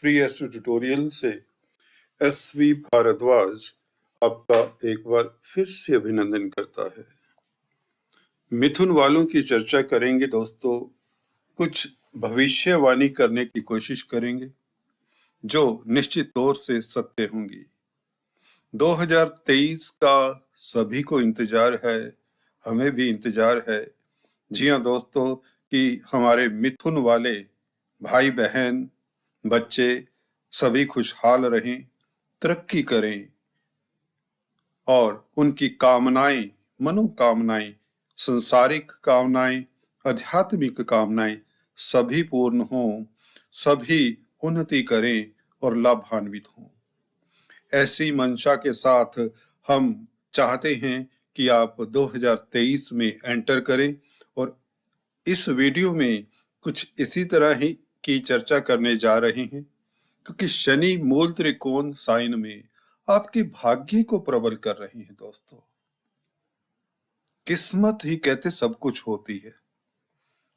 Free astro tutorial से SV Bhardwaj आपका एक बार फिर से अभिनंदन करता है। मिथुन वालों की चर्चा करेंगे दोस्तों, कुछ भविष्यवाणी करने की कोशिश करेंगे जो निश्चित तौर से सत्य होंगी। 2023 का सभी को इंतजार है, हमें भी इंतजार है। जी हाँ दोस्तों, कि हमारे मिथुन वाले भाई बहन बच्चे सभी खुशहाल रहें, तरक्की करें और उनकी कामनाएं, मनोकामनाएं, संसारिक कामनाएं, आध्यात्मिक कामनाएं सभी पूर्ण हों, सभी उन्नति करें और लाभान्वित हों। ऐसी मंशा के साथ हम चाहते हैं कि आप 2023 में एंटर करें और इस वीडियो में कुछ इसी तरह ही की चर्चा करने जा रहे हैं, क्योंकि शनि मूल त्रिकोण साइन में आपके भाग्य को प्रबल कर रहे हैं। दोस्तों, किस्मत ही कहते सब कुछ होती है।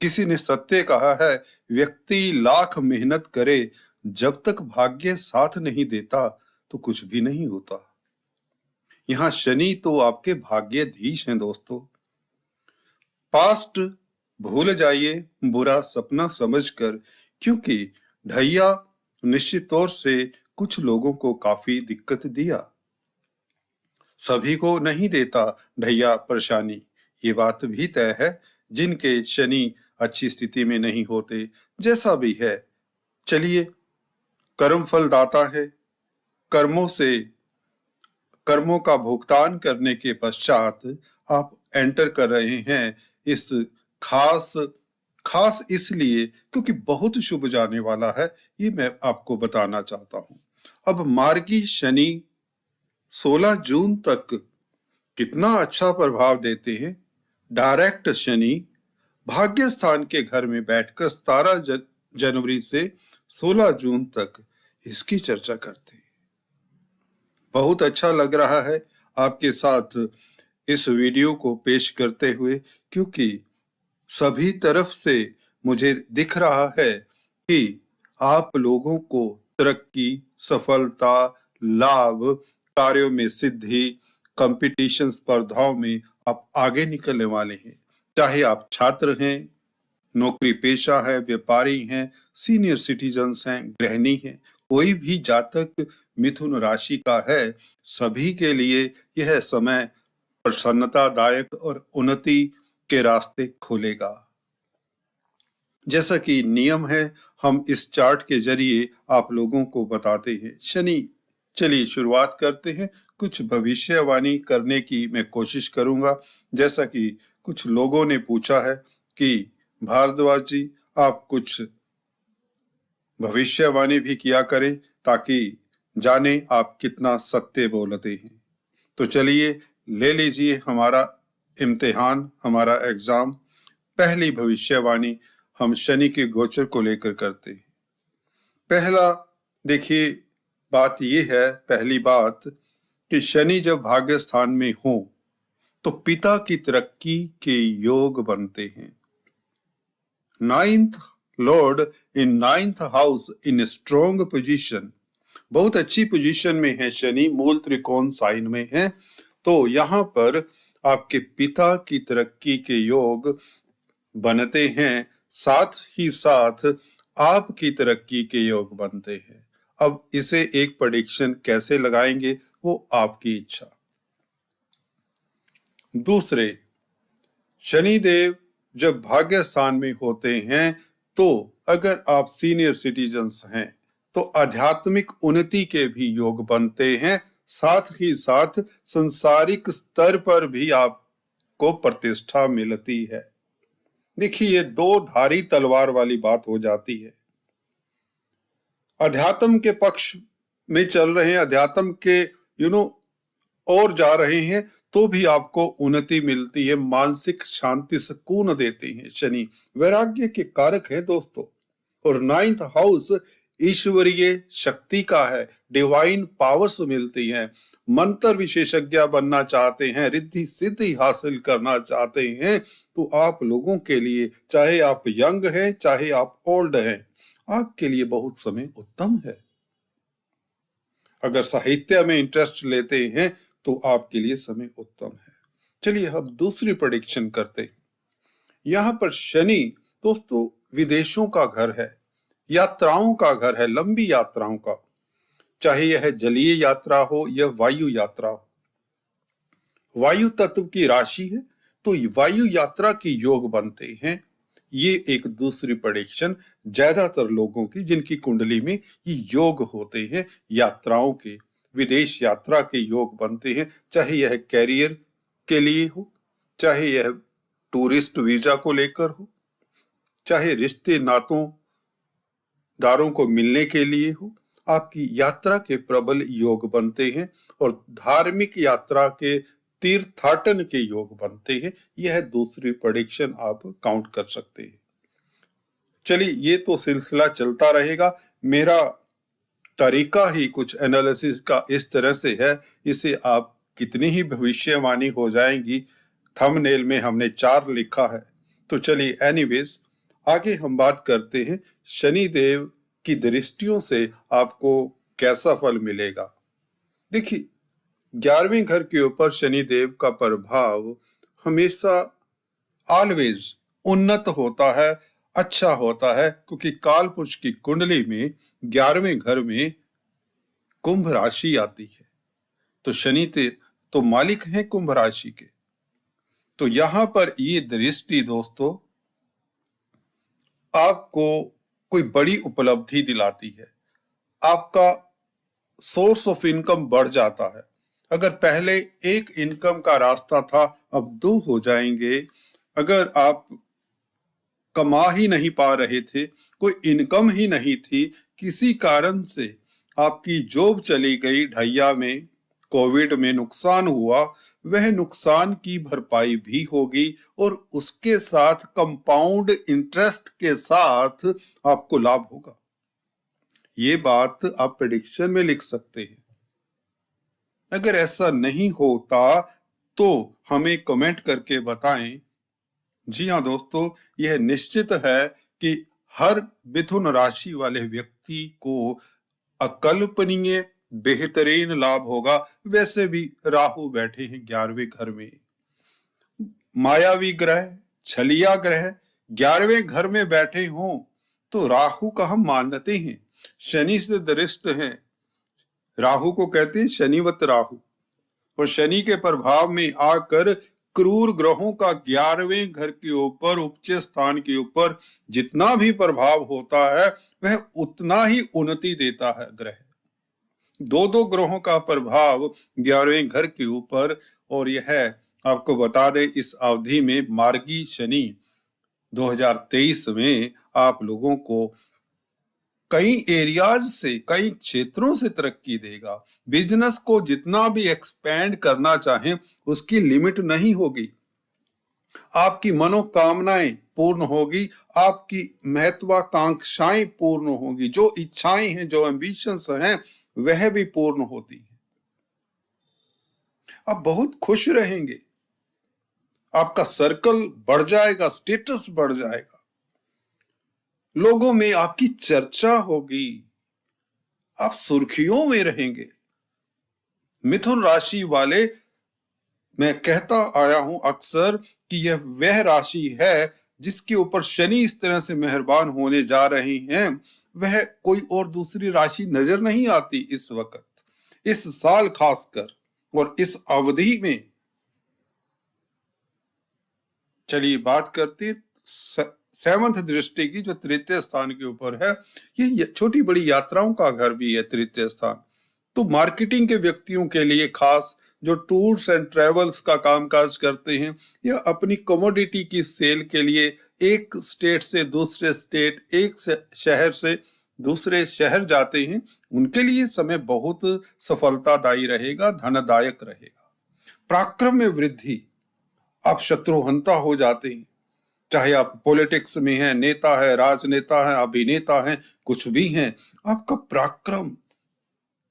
किसी ने सत्य कहा है, व्यक्ति लाख मेहनत करे, जब तक भाग्य साथ नहीं देता तो कुछ भी नहीं होता। यहाँ शनि तो आपके भाग्याधीश हैं दोस्तों। पास्ट भूल जाइए बुरा सपना समझकर, क्योंकि ढैया निश्चित तौर से कुछ लोगों को काफी दिक्कत दिया। सभी को नहीं देता ढैया परेशानी, ये बात भी तय है। जिनके शनि अच्छी स्थिति में नहीं होते, जैसा भी है, चलिए, कर्म फल दाता है। कर्मों का भुगतान करने के पश्चात आप एंटर कर रहे हैं इस खास इसलिए क्योंकि बहुत शुभ जाने वाला है, ये मैं आपको बताना चाहता हूं। अब मार्गी शनि 16 जून तक कितना अच्छा प्रभाव देते हैं। डायरेक्ट शनि भाग्य स्थान के घर में बैठकर 17 जनवरी से 16 जून तक इसकी चर्चा करते हैं। बहुत अच्छा लग रहा है आपके साथ इस वीडियो को पेश करते हुए, क्योंकि सभी तरफ से मुझे दिख रहा है कि आप लोगों को तरक्की, सफलता, लाभ, कार्यों में सिद्धि, कंपटीशन स्पर्धाओं में आप आगे निकलने वाले हैं। चाहे आप छात्र हैं, नौकरी पेशा है, व्यापारी हैं, सीनियर सिटीजन्स हैं, गृहिणी हैं, कोई भी जातक मिथुन राशि का है, सभी के लिए यह समय प्रसन्नतादायक और उन्नति के रास्ते खोलेगा। जैसा कि नियम है, हम इस चार्ट के जरिए आप लोगों को बताते हैं शनि। चलिए शुरुआत करते हैं। कुछ भविष्यवाणी करने की मैं कोशिश करूंगा। जैसा कि कुछ लोगों ने पूछा है कि भारद्वाज जी, आप कुछ भविष्यवाणी भी किया करें ताकि जाने आप कितना सत्य बोलते हैं। तो चलिए ले लीजिए हमारा इम्तिहान, हमारा एग्जाम। पहली भविष्यवाणी हम शनि के गोचर को लेकर करते हैं। पहला देखिए, बात यह है, पहली बात कि शनि जब भाग्य स्थान में हो तो पिता की तरक्की के योग बनते हैं। 9th Lord in 9th house in strong position, बहुत अच्छी पोजीशन में है शनि, मूल त्रिकोण साइन में है। तो यहाँ पर आपके पिता की तरक्की के योग बनते हैं, साथ ही साथ आपकी तरक्की के योग बनते हैं। अब इसे एक प्रेडिक्शन कैसे लगाएंगे वो आपकी इच्छा। दूसरे, शनिदेव जब भाग्य स्थान में होते हैं तो अगर आप सीनियर सिटीजन्स हैं तो आध्यात्मिक उन्नति के भी योग बनते हैं, साथ ही साथ संसारिक स्तर पर भी आपको प्रतिष्ठा मिलती है। देखिए, ये दो धारी तलवार वाली बात हो जाती है। अध्यात्म के पक्ष में चल रहे हैं, अध्यात्म के और जा रहे हैं तो भी आपको उन्नति मिलती है, मानसिक शांति, सुकून देते हैं। शनि वैराग्य के कारक है दोस्तों, और 9th हाउस ईश्वरीय शक्ति का है, डिवाइन पावर्स मिलती हैं। मंत्र विशेषज्ञ बनना चाहते हैं, रिद्धि सिद्धि हासिल करना चाहते हैं, तो आप लोगों के लिए, चाहे आप यंग हैं चाहे आप ओल्ड हैं, आपके लिए बहुत समय उत्तम है। अगर साहित्य में इंटरेस्ट लेते हैं तो आपके लिए समय उत्तम है। चलिए अब दूसरी प्रेडिक्शन करते हैं। यहाँ पर शनि दोस्तों विदेशों का घर है, यात्राओं का घर है, लंबी यात्राओं का, चाहे यह जलीय यात्रा हो या वायु यात्रा हो। वायु तत्व की राशि है तो वायु यात्रा के योग बनते हैं। ये एक दूसरी प्रेडिक्शन ज्यादातर लोगों की जिनकी कुंडली में ये योग होते हैं, यात्राओं के, विदेश यात्रा के योग बनते हैं, चाहे यह कैरियर के लिए हो, चाहे यह टूरिस्ट वीजा को लेकर हो, चाहे रिश्ते नातों दारों को मिलने के लिए हो। आपकी यात्रा के प्रबल योग बनते हैं और धार्मिक यात्रा के, तीर्थाटन के योग बनते हैं। यह दूसरी प्रेडिक्शन आप काउंट कर सकते हैं। चलिए ये तो सिलसिला चलता रहेगा। मेरा तरीका ही कुछ एनालिसिस का इस तरह से है, इसे आप कितनी ही भविष्यवाणी हो जाएंगी। थंबनेल में हमने 4 लिखा है। तो चलिए एनीवेज आगे हम बात करते हैं शनि देव की दृष्टियों से आपको कैसा फल मिलेगा। देखिए 11वें घर के ऊपर शनि देव का प्रभाव हमेशा ऑलवेज उन्नत होता है, अच्छा होता है, क्योंकि काल पुरुष की कुंडली में 11वें घर में कुंभ राशि आती है। तो शनि तो मालिक है कुंभ राशि के। तो यहां पर ये दृष्टि दोस्तों आपको कोई बड़ी उपलब्धि दिलाती है। आपका सोर्स ऑफ इनकम बढ़ जाता है। अगर पहले एक इनकम का रास्ता था अब 2 हो जाएंगे। अगर आप कमा ही नहीं पा रहे थे, कोई इनकम ही नहीं थी, किसी कारण से आपकी जॉब चली गई, ढैया में कोविड में नुकसान हुआ, वह नुकसान की भरपाई भी होगी और उसके साथ कंपाउंड इंटरेस्ट के साथ आपको लाभ होगा। ये बात आप प्रेडिक्शन में लिख सकते हैं। अगर ऐसा नहीं होता तो हमें कमेंट करके बताएं। जी हाँ दोस्तों, यह निश्चित है कि हर मिथुन राशि वाले व्यक्ति को अकल्पनीय बेहतरीन लाभ होगा। वैसे भी राहु बैठे हैं 11वें घर में, मायावी ग्रह, छलिया ग्रह 11वें घर में बैठे हों तो राहु का हम मानते हैं शनि से दृष्ट हैं। राहु को कहते हैं शनिवत राहु, और शनि के प्रभाव में आकर क्रूर ग्रहों का 11वें घर के ऊपर, उच्च स्थान के ऊपर जितना भी प्रभाव होता है वह उतना ही उन्नति देता है ग्रह। 2 ग्रहों का प्रभाव 11वें घर के ऊपर, और यह आपको बता दें इस अवधि में मार्गी शनि 2023 में आप लोगों को कई एरियाज से, कई क्षेत्रों से तरक्की देगा। बिजनेस को जितना भी एक्सपेंड करना चाहें उसकी लिमिट नहीं होगी। आपकी मनोकामनाएं पूर्ण होगी, आपकी महत्वाकांक्षाएं पूर्ण होगी, जो इच्छाएं हैं, जो एम्बिशंस हैं वह भी पूर्ण होती है। आप बहुत खुश रहेंगे, आपका सर्कल बढ़ जाएगा, स्टेटस बढ़ जाएगा, लोगों में आपकी चर्चा होगी, आप सुर्खियों में रहेंगे। मिथुन राशि वाले, मैं कहता आया हूं अक्सर कि यह वह राशि है जिसके ऊपर शनि इस तरह से मेहरबान होने जा रहे हैं, वह कोई और दूसरी राशि नजर नहीं आती इस वक्त, इस साल खासकर और इस अवधि में। चलिए बात करते 7th दृष्टि की, जो तृतीय स्थान के ऊपर है। ये छोटी बड़ी यात्राओं का घर भी है तृतीय स्थान। तो मार्केटिंग के व्यक्तियों के लिए खास, जो टूर्स एंड ट्रेवल्स का कामकाज करते हैं या अपनी कमोडिटी की सेल के लिए एक स्टेट से दूसरे स्टेट, एक शहर से दूसरे शहर जाते हैं, उनके लिए समय बहुत सफलतादायी रहेगा, धनदायक रहेगा। पराक्रम में वृद्धि, आप शत्रुहंता हो जाते हैं, चाहे आप पॉलिटिक्स में हैं, नेता है, राजनेता है, अभिनेता हैं, कुछ भी हैं, आपका पराक्रम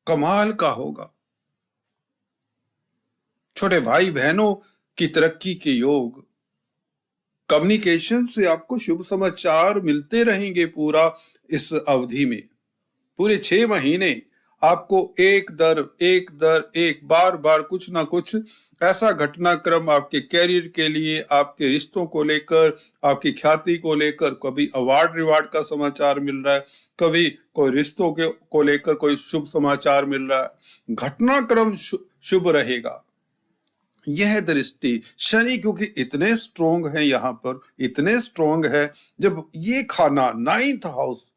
कमाल का होगा। छोटे भाई बहनों की तरक्की के योग, कम्युनिकेशन से आपको शुभ समाचार मिलते रहेंगे पूरा इस अवधि में। पूरे 6 महीने आपको एक बार बार कुछ ना कुछ ऐसा घटनाक्रम आपके कैरियर के लिए, आपके रिश्तों को लेकर, आपकी ख्याति को लेकर, कभी अवार्ड रिवार्ड का समाचार मिल रहा है, कभी कोई रिश्तों के को लेकर कोई शुभ समाचार मिल रहा है। घटनाक्रम शुभ रहेगा। यह दृष्टि शनि क्योंकि इतने स्ट्रोंग है, यहाँ पर इतने स्ट्रोंग है, जब ये खाना 9th हाउस,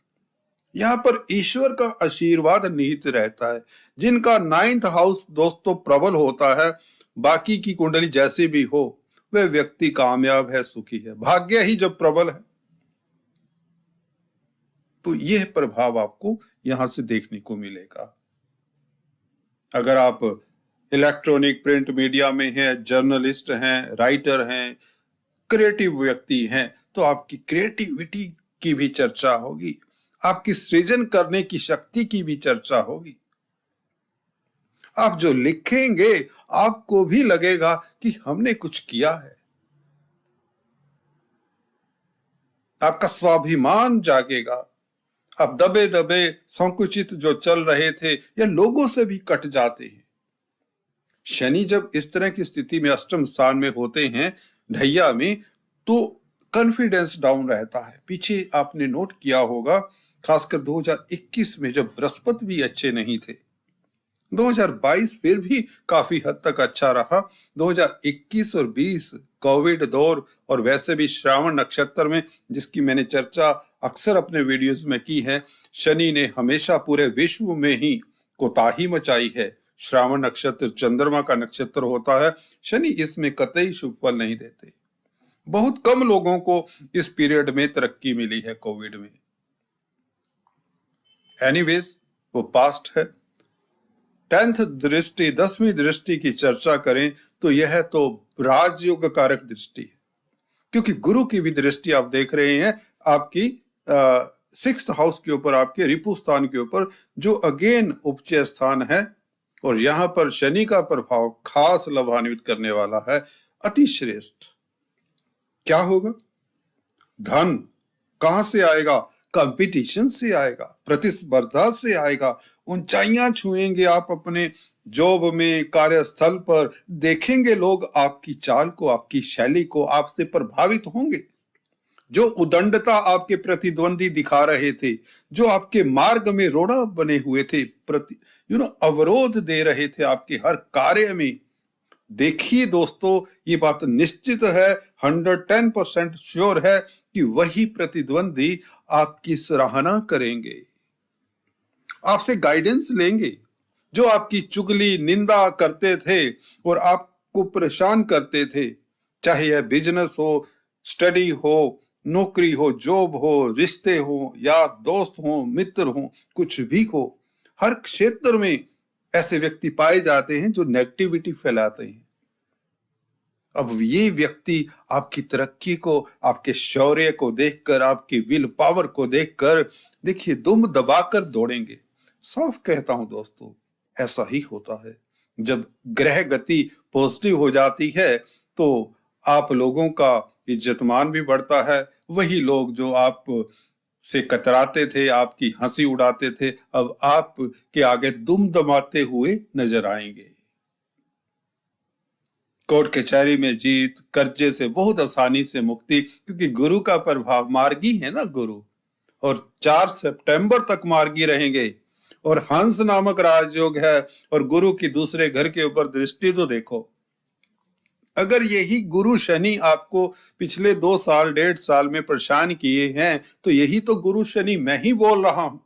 यहाँ पर ईश्वर का आशीर्वाद निहित रहता है। जिनका 9th हाउस दोस्तों प्रबल होता है, बाकी की कुंडली जैसी भी हो, वह व्यक्ति कामयाब है, सुखी है। भाग्य ही जब प्रबल है तो यह प्रभाव आपको यहां से देखने को मिलेगा। अगर आप इलेक्ट्रॉनिक प्रिंट मीडिया में हैं, जर्नलिस्ट हैं, राइटर हैं, क्रिएटिव व्यक्ति हैं, तो आपकी क्रिएटिविटी की भी चर्चा होगी, आपकी सृजन करने की शक्ति की भी चर्चा होगी। आप जो लिखेंगे आपको भी लगेगा कि हमने कुछ किया है। आपका स्वाभिमान जागेगा। आप दबे दबे संकुचित जो चल रहे थे या लोगों से भी कट जाते हैं। शनि जब इस तरह की स्थिति में अष्टम स्थान में होते हैं ढैया में, तो कॉन्फिडेंस डाउन रहता है। पीछे आपने नोट किया होगा, खासकर 2021 में जब बृहस्पति भी अच्छे नहीं थे। 2022 फिर भी काफी हद तक अच्छा रहा। 2021 और 20 कोविड दौर और वैसे भी श्रावण नक्षत्र में, जिसकी मैंने चर्चा अक्सर अपने वीडियोस में की है, शनि ने हमेशा पूरे विश्व में ही कोताही मचाई है। श्रावण नक्षत्र चंद्रमा का नक्षत्र होता है। शनि इसमें कतई शुभ फल नहीं देते। बहुत कम लोगों को इस पीरियड में तरक्की मिली है कोविड में। एनीवेज, वो पास्ट है। 10th दृष्टि, 10वीं दृष्टि की चर्चा करें तो यह तो राजयोग कारक दृष्टि है, क्योंकि गुरु की भी दृष्टि आप देख रहे हैं आपकी 6th हाउस के ऊपर, आपके रिपु स्थान के ऊपर, जो अगेन उपचय स्थान है। और यहां पर शनि का प्रभाव खास लाभान्वित करने वाला है। अति श्रेष्ठ क्या होगा? धन कहां से आएगा? कंपटीशन से आएगा, प्रतिस्पर्धा से आएगा। ऊंचाइयां छुएंगे आप अपने जॉब में, कार्यस्थल पर। देखेंगे लोग आपकी चाल को, आपकी शैली को, आपसे प्रभावित होंगे। जो उदंडता आपके प्रतिद्वंदी दिखा रहे थे, जो आपके मार्ग में रोड़ा बने हुए थे, अवरोध दे रहे थे आपके हर कार्य में, देखिए दोस्तों, ये बात निश्चित है, 110% श्योर है कि वही प्रतिद्वंदी आपकी सराहना करेंगे, आपसे गाइडेंस लेंगे। जो आपकी चुगली निंदा करते थे और आपको परेशान करते थे, चाहे यह बिजनेस हो, स्टडी हो, नौकरी हो, जॉब हो, रिश्ते हो, यार दोस्त हो, मित्र हो, कुछ भी हो, हर क्षेत्र में ऐसे व्यक्ति पाए जाते हैं जो नेगेटिविटी फैलाते हैं। अब ये व्यक्ति आपकी तरक्की को, आपके शौर्य को देखकर, आपकी विल पावर को देखकर, देखिए, दुम दबाकर दौड़ेंगे। साफ कहता हूं दोस्तों, ऐसा ही होता है। जब ग्रह गति पॉजिटिव हो जाती है तो आप लोगों का इज्जतमान भी बढ़ता है। वही लोग जो आप से कतराते थे, आपकी हंसी उड़ाते थे, अब आप के आगे दुम दमाते हुए नजर आएंगे। कोर्ट कचहरी में जीत, कर्जे से बहुत आसानी से मुक्ति, क्योंकि गुरु का प्रभाव, मार्गी है ना गुरु, और 4 सितंबर तक मार्गी रहेंगे। और हंस नामक राजयोग है, और गुरु की दूसरे घर के ऊपर दृष्टि तो देखो। अगर यही गुरु शनि आपको पिछले 2 साल 1.5 साल में परेशान किए हैं, तो यही तो गुरु शनि मैं ही बोल रहा हूं।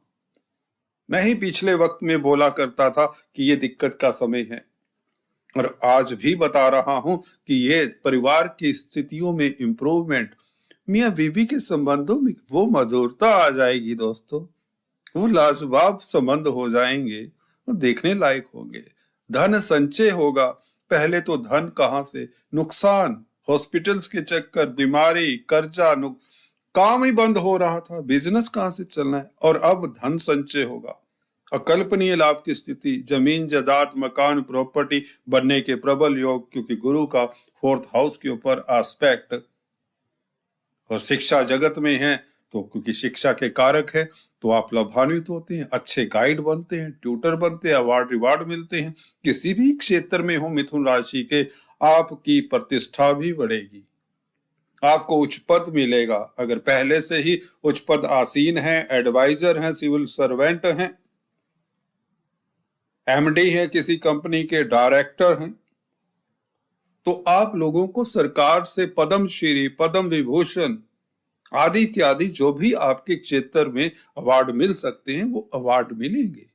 मैं ही पिछले वक्त में बोला करता था कि ये दिक्कत का समय है, और आज भी बता रहा हूं कि ये परिवार की स्थितियों में इंप्रूवमेंट, मियां बीबी के संबंधों में वो मधुरता आ जाएगी दोस्तों, वो लाजवाब संबंध हो जाएंगे, वो देखने लायक होंगे। धन संचय होगा। पहले तो धन कहां से, नुकसान, हॉस्पिटल्स के चक्कर, बीमारी, कर्जा, काम ही बंद हो रहा था, बिजनेस कहां से चलना है, और अब धन संचय होगा। अकल्पनीय लाभ की स्थिति, जमीन जायदाद, मकान, प्रॉपर्टी बनने के प्रबल योग, क्योंकि गुरु का 4th हाउस के ऊपर एस्पेक्ट और शिक्षा जगत में हैं तो क्योंकि शिक्षा के कारक है तो आप लाभान्वित होते हैं, अच्छे गाइड बनते हैं, ट्यूटर बनते हैं, अवार्ड रिवार्ड मिलते हैं। किसी भी क्षेत्र में हो मिथुन राशि के, आपकी प्रतिष्ठा भी बढ़ेगी, आपको उच्च पद मिलेगा। अगर पहले से ही उच्च पद आसीन है, एडवाइजर हैं, सिविल सर्वेंट हैं, एमडी है, किसी कंपनी के डायरेक्टर हैं, तो आप लोगों को सरकार से पद्मश्री, पद्म विभूषण आदि इत्यादि जो भी आपके क्षेत्र में अवार्ड मिल सकते हैं वो अवार्ड मिलेंगे।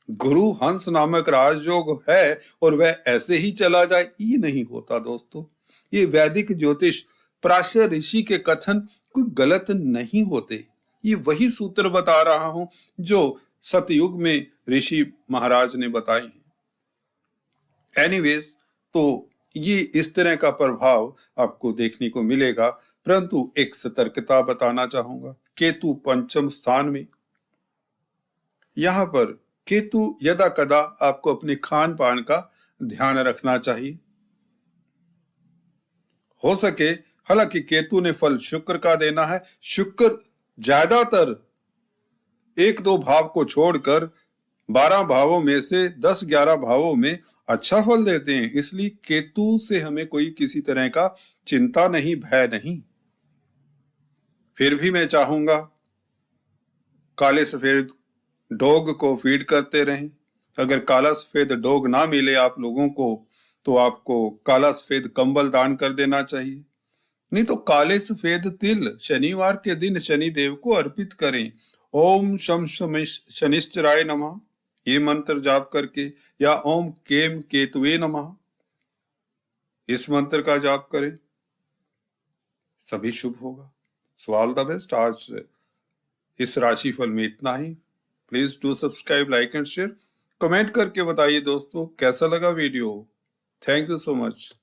गुरु हंस नामक राजयोग है और वह ऐसे ही चला जाए, ये नहीं होता दोस्तों। ये वैदिक ज्योतिष प्राच्य ऋषि के कथन कोई गलत नहीं होते। ये वही सूत्र बता रहा हूं जो सतयुग में ऋषि महाराज ने बताए हैं। एनीवेज, तो ये इस तरह का प्रभाव आपको देखने को मिलेगा, परंतु एक सतर्कता बताना चाहूंगा। केतु पंचम स्थान में, यहां पर केतु यदा कदा आपको अपने खान पान का ध्यान रखना चाहिए। हो सके, हालांकि केतु ने फल शुक्र का देना है, शुक्र ज्यादातर 1-2 भाव को छोड़कर 12 भावों में से 10-11 भावों में अच्छा फल देते हैं। इसलिए केतु से हमें कोई किसी तरह का चिंता नहीं, भय नहीं। फिर भी मैं चाहूंगा काले सफेद डॉग को फीड करते रहें। अगर काला सफेद डॉग ना मिले आप लोगों को तो आपको काला सफेद कंबल दान कर देना चाहिए, नहीं तो काले सफेद तिल शनिवार के दिन शनि देव को अर्पित करें। ओम शम शनिश्चराय नमः ये मंत्र जाप करके, या ओम केम केतुवे नमः इस मंत्र का जाप करें, सभी शुभ होगा। So all the best. आज इस राशिफल में इतना ही। Please do subscribe, like and share. Comment करके बताइए दोस्तों कैसा लगा video. Thank you so much.